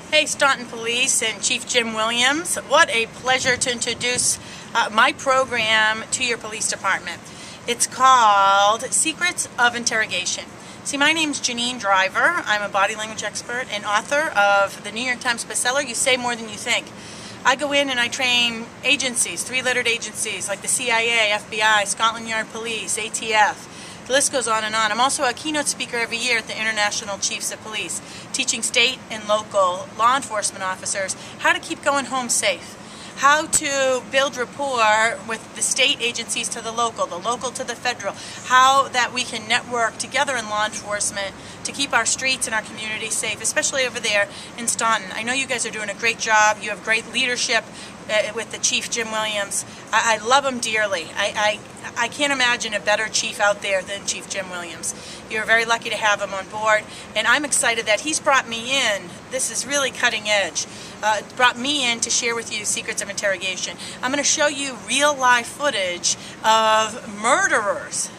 Hey, Staunton Police and Chief Jim Williams. What a pleasure to introduce my program to your police department. It's called Secrets of Interrogation. See, my name's Janine Driver. I'm a body language expert and author of the New York Times bestseller, You Say More Than You Think. I go in and I train agencies, three-lettered agencies like the CIA, FBI, Scotland Yard Police, ATF. The list goes on and on. I'm also a keynote speaker every year at the International Chiefs of Police, teaching state and local law enforcement officers how to keep going home safe, how to build rapport with the state agencies to the local to the federal, how that we can network together in law enforcement to keep our streets and our communities safe, especially over there in Staunton. I know you guys are doing a great job. You have great leadership with the Chief Jim Williams. I love him dearly. I can't imagine a better chief out there than Chief Jim Williams. You're very lucky to have him on board, and I'm excited that he's brought me in. This is really cutting edge. Brought me in to share with you Secrets of Interrogation. I'm going to show you real live footage of murderers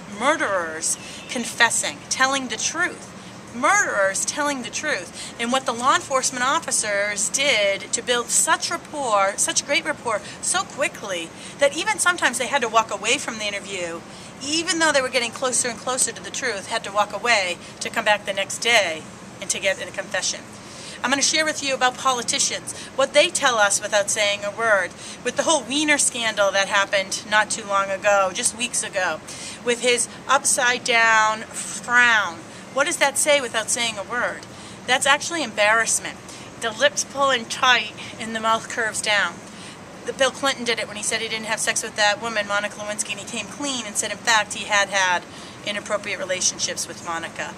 confessing, telling the truth. Murderers telling the truth, and what the law enforcement officers did to build such rapport, such great rapport, so quickly that even sometimes they had to walk away from the interview, even though they were getting closer and closer to the truth, had to walk away to come back the next day and to get a confession. I'm going to share with you about politicians, what they tell us without saying a word, with the whole Wiener scandal that happened not too long ago, just weeks ago, with his upside down frown. What does that say without saying a word? That's actually embarrassment. The lips pull in tight and the mouth curves down. Bill Clinton did it when he said he didn't have sex with that woman, Monica Lewinsky, and he came clean and said, in fact, he had had inappropriate relationships with Monica.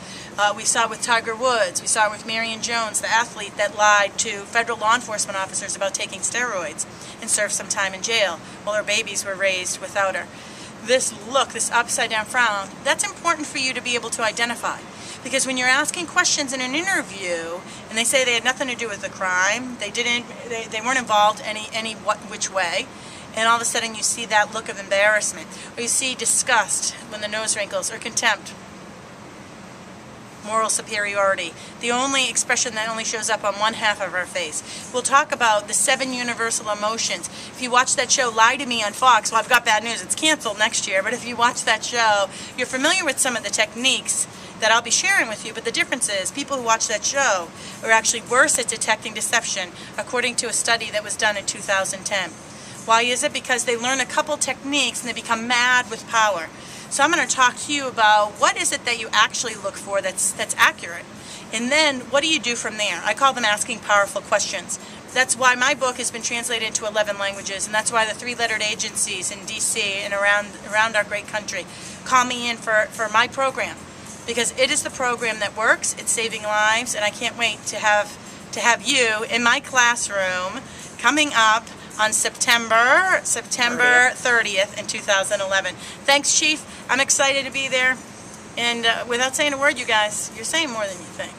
We saw it with Tiger Woods. We saw it with Marion Jones, the athlete that lied to federal law enforcement officers about taking steroids and served some time in jail while her babies were raised without her. This look, this upside-down frown, that's important for you to be able to identify. Because when you're asking questions in an interview and they say they had nothing to do with the crime, they weren't involved which way, and all of a sudden you see that look of embarrassment, or you see disgust when the nose wrinkles, or contempt, moral superiority, the only expression that only shows up on one half of our face. We'll talk about the 7 universal emotions. If you watch that show Lie to Me on Fox, well, I've got bad news, it's canceled next year, but if you watch that show, you're familiar with some of the techniques that I'll be sharing with you, but the difference is people who watch that show are actually worse at detecting deception, according to a study that was done in 2010. Why is it? Because they learn a couple techniques and they become mad with power. So I'm going to talk to you about what is it that you actually look for that's accurate, and then what do you do from there? I call them asking powerful questions. That's why my book has been translated into 11 languages, and that's why the three-lettered agencies in DC and around our great country call me in for my program. Because it is the program that works, it's saving lives, and I can't wait to have you in my classroom coming up on September 30th in 2011. Thanks, Chief. I'm excited to be there. And without saying a word, you guys, you're saying more than you think.